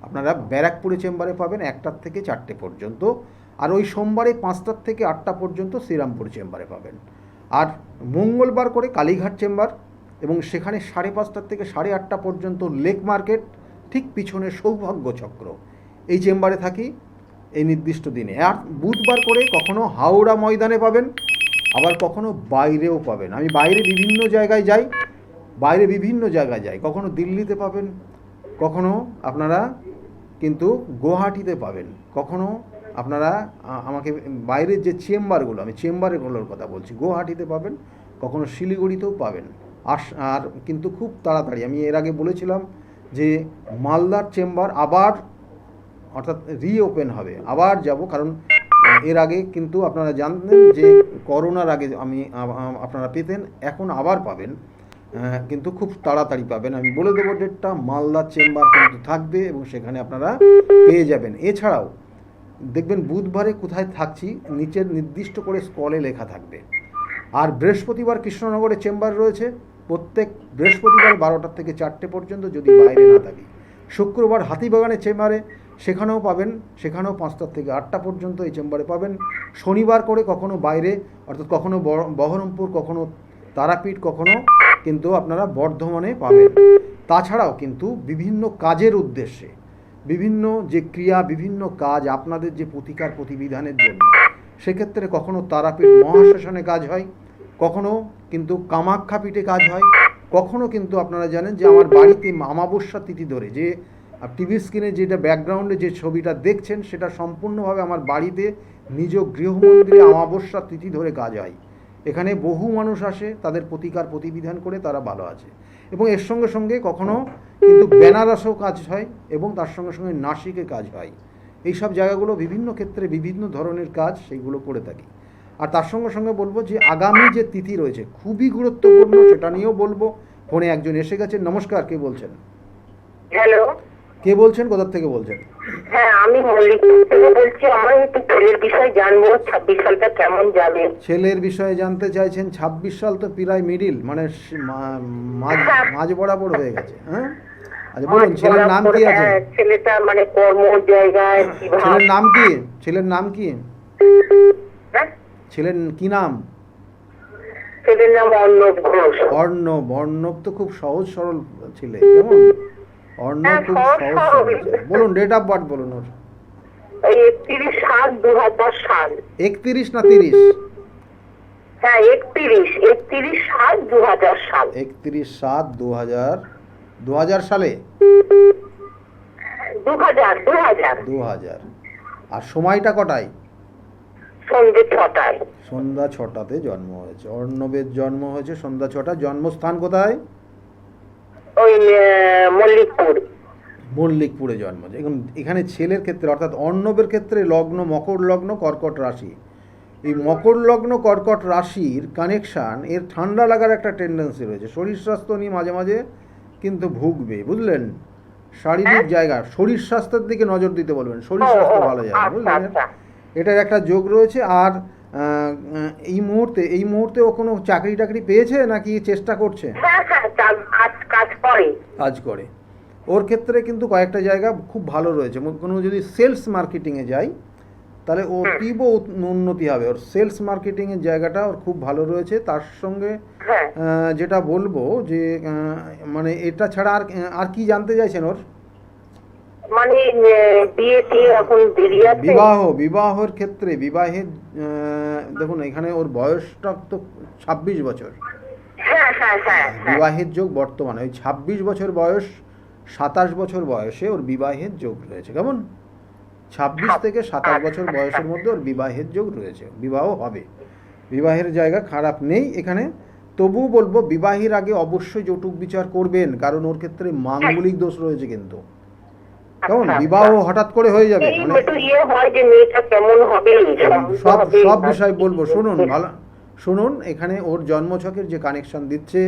আপনারা ব্যারাকপুরে চেম্বারে পাবেন 1টার থেকে 4টে পর্যন্ত। আর ওই সোমবারে 5টার থেকে 8টা পর্যন্ত শ্রীরামপুর চেম্বারে পাবেন। আর মঙ্গলবার করে কালীঘাট চেম্বার, এবং সেখানে 5:30 থেকে 8:30 পর্যন্ত লেক মার্কেট, ঠিক পিছনে সৌভাগ্য চক্র, এই চেম্বারে থাকি এই নির্দিষ্ট দিনে। আর বুধবার করে কখনো হাওড়া ময়দানে পাবেন, আবার কখনো বাইরেও পাবেন। আমি বাইরে বিভিন্ন জায়গায় যাই, কখনো দিল্লিতে পাবেন, কখনো আপনারা কিন্তু গুয়াহাটিতে পাবেন, কখনো আপনারা আমাকে বাইরের যে চেম্বারগুলো, আমি চেম্বারগুলোর কথা বলছি, গুয়াহাটিতে পাবেন, কখনো শিলিগুড়িতেও পাবেন। আর কিন্তু খুব তাড়াতাড়ি, আমি এর আগে বলেছিলাম যে মালদার চেম্বার আবার, অর্থাৎ রিওপেন হবে, আবার যাব। কারণ এর আগে কিন্তু আপনারা জানতেন যে করোনার আগে আপনারা পেতেন, এখন আবার পাবেন, কিন্তু খুব তাড়াতাড়ি পাবেন। আমি বলে দেবো ডেটটা, মালদার চেম্বার কিন্তু থাকবে এবং সেখানে আপনারা পেয়ে যাবেন। এছাড়াও দেখবেন বুধবারে কোথায় থাকছি নিচের নির্দিষ্ট করে স্কলে লেখা থাকবে। আর বৃহস্পতিবার কৃষ্ণনগরে চেম্বার রয়েছে, প্রত্যেক বৃহস্পতিবার 12টা থেকে 4টে পর্যন্ত, যদি বাইরে না থাকি। শুক্রবার হাতিবাগানের চেম্বারে, সেখানেও পাবেন, সেখানেও 5টা থেকে 8টা পর্যন্ত এই চেম্বারে পাবেন। শনিবার করে কখনো বাইরে, অর্থাৎ কখনো বহরমপুর, কখনো তারাপীঠ, কখনো কিন্তু আপনারা বর্ধমানে পাবেন। তাছাড়াও কিন্তু বিভিন্ন কাজের উদ্দেশ্যে, বিভিন্ন যে ক্রিয়া, বিভিন্ন কাজ আপনাদের যে প্রতিকার প্রতিবিধানের জন্য, সেক্ষেত্রে কখনো তারাপীঠ মহাশ্মশানে কাজ হয়, কখনো কিন্তু কামাখ্যা পীঠে কাজ হয়, কখনো কিন্তু আপনারা জানেন যে আমার বাড়িতে অমাবস্যা তিথি ধরে, যে টিভি স্ক্রিনে যেটা ব্যাকগ্রাউন্ডে যে ছবিটা দেখছেন, সেটা সম্পূর্ণভাবে আমার বাড়িতে নিজ গৃহমন্দিরে অমাবস্যা তিথি ধরে কাজ হয়। এখানে বহু মানুষ আসে, তাদের প্রতিকার প্রতিবিধান করে তারা ভালো আছে। এবং এর সঙ্গে সঙ্গে কখনো কিন্তু বেনারসেও কাজ হয়, এবং তার সঙ্গে সঙ্গে নাসিকে কাজ হয়। এইসব জায়গাগুলো বিভিন্ন ক্ষেত্রে বিভিন্ন ধরনের কাজ সেইগুলো করে থাকি। আর তার সঙ্গে সঙ্গে বলবো যে আগামী যে তিথি রয়েছে খুবই গুরুত্বপূর্ণ, সেটা নিয়েও বলবো। ফোনে একজন এসে গেছেন। নমস্কার, কে বলছেন? হ্যালো, কে বলছেন, কোথা থেকে বলছেন? হ্যাঁ আমি মল্লিকপুর থেকে বলছি। আমার একটু ছেলের বিষয়ে জানবো, 26 সালটা কেমন যাবে। ছেলের বিষয়ে জানতে চাইছেন? 26 সাল তো প্রায় মিডিল, মানে মাঝ বরাবর হয়ে গেছে। হ্যাঁ, আচ্ছা বলুন, ছেলের নাম কি আছে? ছেলেটা মানে কর্ম জায়গায় কিভাবে? ছেলের নাম কি? ছেলের নাম কি? হ্যাঁ? ছেলের কি নাম? ছেলের নাম অর্ণব ঘোষ। অর্ণব। অর্ণব তো খুব সহজ সরল ছেলে, কেমন? অর্ণব খুব সহজ সহজ সরল। সরল ছেলে। বলুন ডেট অফ বার্থ বলুন ওর। 31/7/2000 সাল। 31 না 30? হ্যাঁ 31/7/2000 সাল। 31/7/2000 সালে। 2000 2000। আর সময়টা কটায়? সন্ধ্যে 6টায়। সন্ধ্যা 6টাতে জন্ম হয়েছে। অর্ণবের জন্ম হয়েছে সন্ধ্যা 6টা। জন্মস্থান কোথায়? ওই মল্লিকপুর। মল্লিকপুরে জন্ম। এখন এখানে ছেলের ক্ষেত্রে অর্থাৎ অর্ণবের ক্ষেত্রে লগ্ন মকর লগ্ন কর্কট রাশি। এই মকর লগ্ন কর্কট রাশির কানেকশান, এর ঠান্ডা লাগার একটা টেন্ডেন্সি রয়েছে। শরীর স্বাস্থ্য নিয়ে মাঝে মাঝে কিন্তু ভুগবে, বুঝলেন? শারীরিক জায়গা, শরীর স্বাস্থ্যের দিকে নজর দিতে বলবেন, শরীর স্বাস্থ্য ভালো যাবে, বুঝলেন? এটার একটা যোগ রয়েছে। আর এই মুহূর্তে ও কোনো চাকরি টাকরি পেয়েছে নাকি চেষ্টা করছে? হ্যাঁ কাজ করে। কাজ করে। ওর ক্ষেত্রে কিন্তু কয়েকটা জায়গা খুব ভালো রয়েছে। কোনো যদি সেলস মার্কেটিংয়ে যায় তাহলে ও তীব্র উন্নতি হবে। ওর সেলস মার্কেটিংয়ের জায়গাটা ওর খুব ভালো রয়েছে। তার সঙ্গে যেটা বলবো যে মানে এটা ছাড়া আর কি জানতে চাইছেন ওর? মানে বিয়েতে এখন দেরি আছে। বিবাহের ক্ষেত্রে দেখুন এখানে ওর বয়সটা তো 26 বছর। হ্যাঁ বিবাহের যোগ বর্তমানে ওই 26 বছর বয়স, 27 বছর বয়সে ওর বিবাহের যোগ রয়েছে। কেমন? 26 থেকে 27 বছর বয়সের মধ্যে ওর বিবাহের যোগ রয়েছে। বিবাহ হবে, বিবাহের জায়গা খারাপ নেই এখানে। তবুও বলবো বিবাহের আগে অবশ্যই যৌতুক বিচার করবেন, কারণ ওর ক্ষেত্রে মাঙ্গলিক দোষ রয়েছে কিন্তু। কেমন? বিবাহ হঠাৎ করে হয়ে যাবে মানে সব বিষয় বলবো। শুনুন এখানে ওর জন্মছকের যে কানেকশন দিচ্ছে,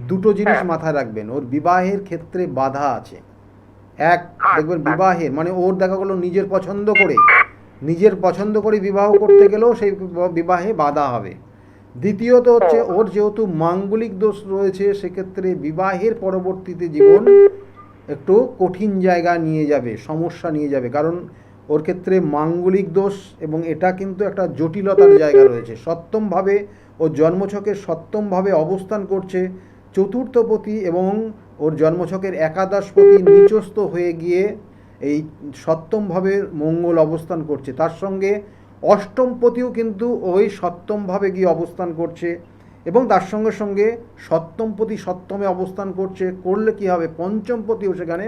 দুটো জিনিস মাথায় রাখবেন। ওর বিবাহের ক্ষেত্রে বাধা আছে। এক, দেখবেন বিবাহের মানে ওর দেখা গেলো নিজের পছন্দ করে বিবাহ করতে গেলেও সেই বিবাহে বাধা হবে। দ্বিতীয়ত হচ্ছে ওর যেহেতু মাঙ্গলিক দোষ রয়েছে, সেক্ষেত্রে বিবাহের পরবর্তীতে জীবন একটু কঠিন জায়গা নিয়ে যাবে, সমস্যা নিয়ে যাবে। কারণ ওর ক্ষেত্রে মাঙ্গলিক দোষ এবং এটা কিন্তু একটা জটিলতার জায়গা রয়েছে। সপ্তমভাবে ওর জন্মছকের সপ্তমভাবে অবস্থান করছে চতুর্থপতি, এবং ওর জন্মছকের একাদশপতি নিচস্থ হয়ে গিয়ে এই সপ্তমভাবে মঙ্গল অবস্থান করছে। তার সঙ্গে অষ্টমপতিও কিন্তু ওই সপ্তমভাবে গিয়ে অবস্থান করছে, এবং তার সঙ্গে সঙ্গে সপ্তমপতি সপ্তমে অবস্থান করলে কি হবে, পঞ্চমপতিও সেখানে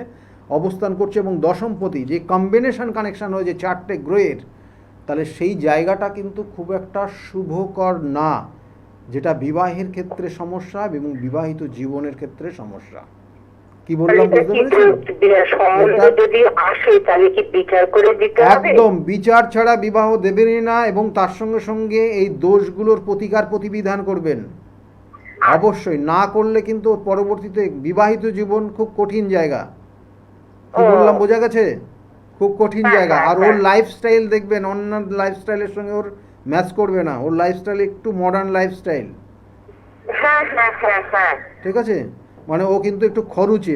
অবস্থান করছে, এবং দশমপতি যে কম্বিনেশন কানেকশান হয়েছে চারটে গ্রহের, তাহলে সেই জায়গাটা কিন্তু খুব একটা শুভকর না, যেটা বিবাহের ক্ষেত্রে সমস্যা এবং বিবাহিত জীবনের ক্ষেত্রে সমস্যা। কি বললাম বুঝতে পেরেছেন? একদম বিচার ছাড়া বিবাহ দেবেনই না, এবং তার সঙ্গে সঙ্গে এই দোষগুলোর প্রতিবিধান করবেন অবশ্যই। না করলে কিন্তু পরবর্তীতে বিবাহিত জীবন খুব কঠিন জায়গা। কি বললাম বোঝা গেছে? খুব কঠিন জায়গা। আর ওর লাইফস্টাইল দেখবেন অন্য লাইফস্টাইলের সঙ্গে ওর ম্যাচ করবে না। ওর লাইফস্টাইল একটু মডার্ন লাইফস্টাইল। ঠিক আছে? মানে ও কিন্তু একটু খরুচে,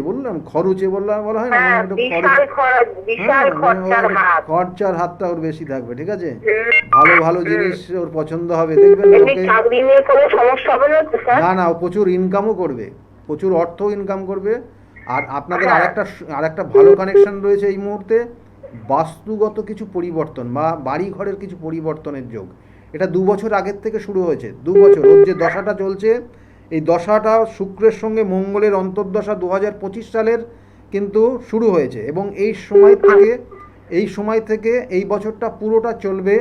বলা হয় না, একটু খরচার হাতটা ওর বেশি থাকবে। ঠিক আছে? ভালো জিনিস ওর পছন্দ হবে, দেখবেন না ও প্রচুর ইনকামও করবে, প্রচুর অর্থ ইনকাম করবে। আর আপনাদের আরেকটা ভালো কানেকশন রয়েছে এই মুহূর্তে, বাস্তুগত কিছু পরিবর্তন বা বাড়ি ঘরের কিছু পরিবর্তনের যোগ। এটা 2 বছর আগের থেকে শুরু হয়েছে। 2 বছর ওর যে দশাটা চলছে, এই দশাটা শুক্রের সঙ্গে মঙ্গলের অন্তর্দশা 2025 সালের কিন্তু শুরু হয়েছে, এবং এই সময় থেকে এই বছরটা পুরোটা চলবে,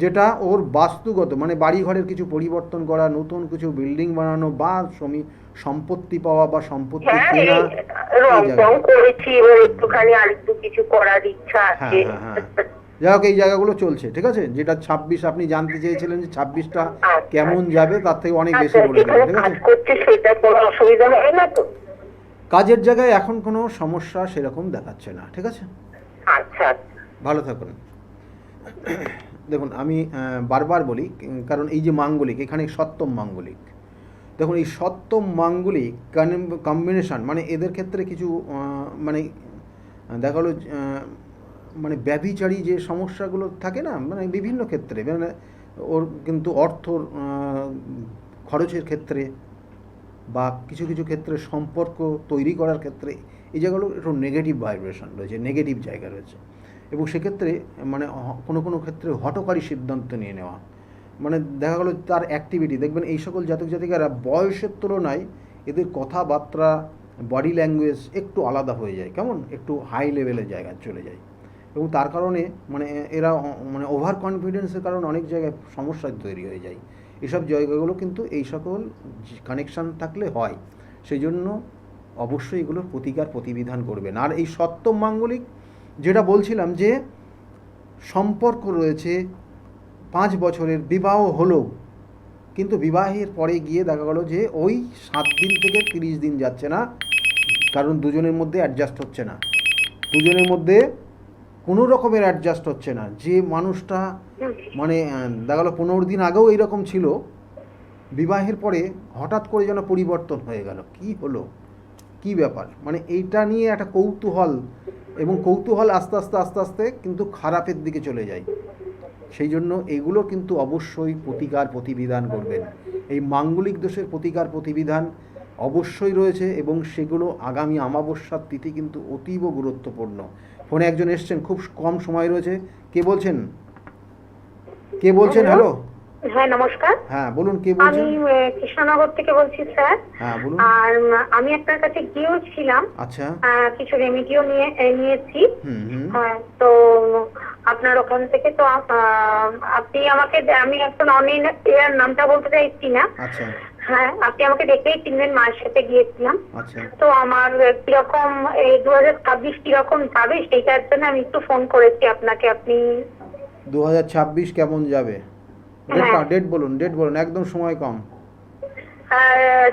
যেটা ওর বাস্তুগত মানে বাড়ি ঘরের কিছু পরিবর্তন করা, নতুন কিছু বিল্ডিং বানানো, বা সম্পত্তি পাওয়া বা সম্পত্তি কেনা। যাই হোক, এই জায়গাগুলো চলছে। ঠিক আছে? যেটা 26 আপনি জানতে চেয়েছিলেন যে 26টা কেমন যাবে, তার থেকে অনেক বেশি বলে দিলেন। ঠিক আছে? কাজের জায়গায় এখন কোনো সমস্যা সেরকম দেখাচ্ছে না। ঠিক আছে? ভালো থাকুন। দেখুন আমি বারবার বলি, কারণ এই যে মাঙ্গলিক, এখানে সপ্তম মাঙ্গলিক, দেখুন এই সপ্তম মাঙ্গলিক কম্বিনেশন মানে এদের ক্ষেত্রে কিছু মানে দেখা গেলো মানে ব্যভিচারী যে সমস্যাগুলো থাকে না, মানে বিভিন্ন ক্ষেত্রে মানে ওর কিন্তু অর্থর খরচের ক্ষেত্রে বা কিছু কিছু ক্ষেত্রে সম্পর্ক তৈরি করার ক্ষেত্রে এই জায়গাগুলো একটু নেগেটিভ ভাইব্রেশন রয়েছে, নেগেটিভ জায়গা রয়েছে। এবং সেক্ষেত্রে মানে কোনো কোনো ক্ষেত্রে হঠকারী সিদ্ধান্ত নিয়ে নেওয়া, মানে দেখা গেলো তার অ্যাক্টিভিটি দেখবেন এই সকল জাতক জাতিকারা বয়সের তুলনায় এদের কথাবার্তা বডি ল্যাঙ্গুয়েজ একটু আলাদা হয়ে যায়, কেমন একটু হাই লেভেলের জায়গায় চলে যায়। এবং তার কারণে মানে এরা মানে ওভার কনফিডেন্সের কারণে অনেক জায়গায় সমস্যা তৈরি হয়ে যায়। এসব জায়গাগুলো কিন্তু এই সকল কানেকশান থাকলে হয়, সেই জন্য অবশ্যই এগুলোর প্রতিকার প্রতিবিধান করবেন। আর এই সপ্তম মাঙ্গলিক যেটা বলছিলাম যে সম্পর্ক রয়েছে 5 বছরের, বিবাহ হলো কিন্তু বিবাহের পরে গিয়ে দেখা গেলো যে ওই 7 দিন থেকে 30 দিন যাচ্ছে না, কারণ দুজনের মধ্যে অ্যাডজাস্ট হচ্ছে না, দুজনের মধ্যে কোনো রকমের অ্যাডজাস্ট হচ্ছে না। যে মানুষটা মানে দেখা গেলো 15 দিন আগেও এইরকম ছিল, বিবাহের পরে হঠাৎ করে যেন পরিবর্তন হয়ে গেল, কি হলো, কি ব্যাপার, মানে এইটা নিয়ে একটা কৌতূহল, এবং কৌতূহল আস্তে আস্তে আস্তে আস্তে কিন্তু খারাপের দিকে চলে যায়। সেই জন্য এগুলো কিন্তু অবশ্যই প্রতিকার প্রতিবিধান করবেন। এই মাঙ্গলিক দোষের প্রতিকার প্রতিবিধান অবশ্যই রয়েছে, এবং সেগুলো আগামী অমাবস্যার তিথি কিন্তু অতীব গুরুত্বপূর্ণ। ফোনে একজন এসছেন, খুব কম সময় রয়েছে। কে বলছেন? কে বলছেন? হ্যালো, হ্যাঁ নমস্কার। হ্যাঁ বলুন, কে বলছেন? আমি কৃষ্ণনগর থেকে বলছি স্যার। হ্যাঁ বলুন। আর আমি আপনার কাছে গিয়েও ছিলাম, আচ্ছা, কিছু রেমিডিও নিয়েছি। হ্যাঁ, তো আপনার ওখান থেকে তো আপনি আমাকে, আমি এখন অনলাইন এর নামটা বলতে চাইছি না। আচ্ছা, হ্যাঁ, আপনি আমাকে দেখেই চিনবেন, মায়ের সাথে গিয়েছিলাম। আচ্ছা, তো আমার কিরকম এই 2026 কিরকম যাবে সেইটার জন্য আমি একটু ফোন করেছি আপনাকে। আপনি 2026 কেমন যাবে? ডেট বলুন, ডেট বলুন, একদম সময় কম।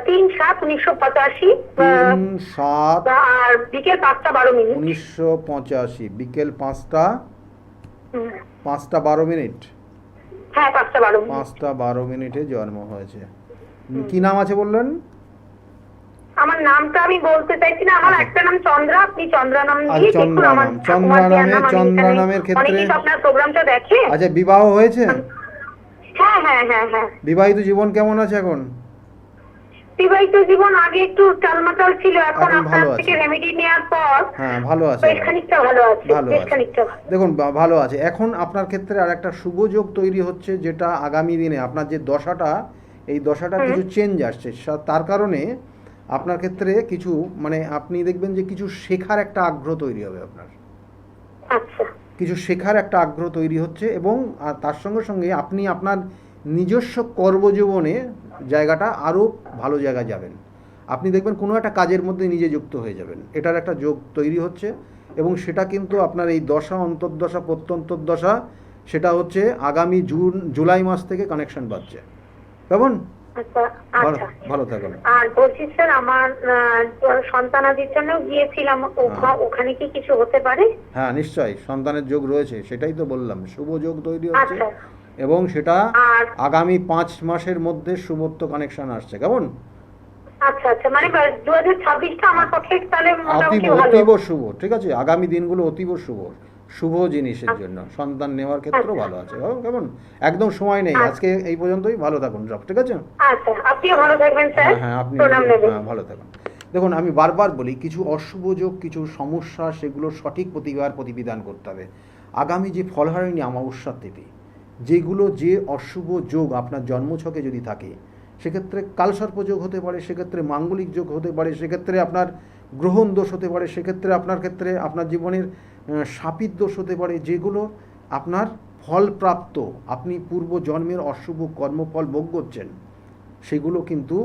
3/7/1985 3/7 আর বিকেল 5:12। 1985 বিকেল 5:12। হ্যাঁ, 5:12। 5:12 জন্ম হয়েছে। কি নাম আছে বললেন? আমার নামটা আমি বলতে চাইছি না, আমার একটা নাম চন্দ্রা, আপনি চন্দ্রা নাম দিয়ে দেখুন। আমার চন্দ্রা নামের ক্ষেত্রে অনেকেই তো আপনার প্রোগ্রামটা দেখে। আচ্ছা, বিবাহ হয়েছে? হ্যাঁ হ্যাঁ হ্যাঁ হ্যাঁ। বিবাহিত জীবন কেমন আছে এখন? বিবাহিত জীবন আগে একটু টালমাটাল ছিল, এখন আপনার ভালো থেকে আছে। রেমেডি নেওয়ার পর হ্যাঁ, ভালো আছে, বেশ খানিকটা ভালো আছে, ভালো বেশ আছে। খানিকটা। দেখুন ভালো আছে। এখন আপনার ক্ষেত্রে আর একটা শুভ যোগ তৈরি হচ্ছে, যেটা আগামী দিনে আপনার যে দশাটা, এই দশাটা কিছু চেঞ্জ আসছে, তার কারণে আপনার ক্ষেত্রে কিছু মানে আপনি দেখবেন যে কিছু শেখার একটা আগ্রহ তৈরি হবে আপনার। আচ্ছা, কিছু শেখার একটা আগ্রহ তৈরি হচ্ছে, এবং তার সঙ্গে সঙ্গে আপনি আপনার নিজস্ব কর্মজীবনে জায়গাটা আরও ভালো জায়গায় যাবেন। আপনি দেখবেন কোনো একটা কাজের মধ্যে নিজে যুক্ত হয়ে যাবেন, এটার একটা যোগ তৈরি হচ্ছে। এবং সেটা কিন্তু আপনার এই দশা, অন্তর্দশা, প্রত্যন্তর্দশা, সেটা হচ্ছে আগামী জুলাই মাস থেকে কানেকশন বাড়ছে। কেমন? আচ্ছা, আচ্ছা, ভালো থাকুন। আর বলছি স্যার, আমার সন্তানাদির জন্য গিয়েছিলাম, ওখানে কি কিছু হতে পারে? হ্যাঁ নিশ্চয়ই, সন্তানের যোগ রয়েছে, সেটাই তো বললাম, শুভ যোগ তৈরি হচ্ছে। এবং সেটা আগামী 5 মাসের মধ্যে শুভত্ব কানেকশন আসছে। কেমন? আচ্ছা আচ্ছা, মানে 2026টা আমার পক্ষে তাহলে মোটামুটি ভালো। অতীব শুভ, ঠিক আছে, আগামী দিনগুলো অতীব শুভ, শুভ জিনিসের জন্য সন্তান নেওয়ার ক্ষেত্রেও ভালো আছে। কেমন? একদম সময় নেই, আজকে এই পর্যন্তই। ভালো থাকুন সব, ঠিক আছে? আচ্ছা, আপনিও ভালো থাকবেন স্যার। হ্যাঁ, আপনি ভালো থাকুন। দেখুন, আমি বারবার বলি, কিছু অশুভ যোগ, কিছু সমস্যা, সেগুলোর সঠিক প্রতিকার প্রতিবিধান করতে হবে। আগামী যে ফলহারিণী অমাবস্যার তিথি, যেগুলো যে অশুভ যোগ আপনার জন্মছকে যদি থাকে, সেক্ষেত্রে কালসর্প যোগ হতে পারে, সেক্ষেত্রে মাঙ্গলিক যোগ হতে পারে, সেক্ষেত্রে আপনার গ্রহণ দোষ হতে পারে, সেক্ষেত্রে আপনার ক্ষেত্রে আপনার জীবনের শাপিত দোষ হতে পারে, যেগুলো আপনার ফলপ্রাপ্ত, আপনি পূর্ব জন্মের অশুভ কর্মফল ভোগ করছেন, সেগুলো কিন্তু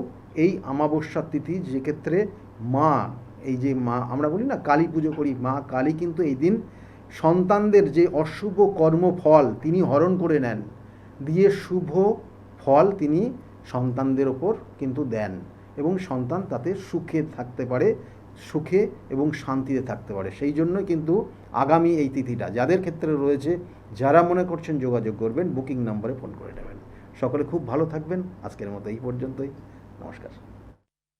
এই অমাবস্যার তিথি, যে ক্ষেত্রে মা, এই যে মা আমরা বলি না কালী পুজো করি, মা কালী কিন্তু এই দিন সন্তানদের যে অশুভ কর্মফল তিনি হরণ করে নেন, দিয়ে শুভ ফল তিনি সন্তানদের ওপর কিন্তু দেন, এবং সন্তান তাতে সুখে থাকতে পারে, সুখে এবং শান্তিতে থাকতে পারে। সেই জন্য কিন্তু আগামী এই তিথিটা যাদের ক্ষেত্রে রয়েছে, যারা মনে করছেন যোগাযোগ করবেন, বুকিং নম্বরে ফোন করে নেবেন। সকলে খুব ভালো থাকবেন। আজকের মতো এই পর্যন্তই। নমস্কার।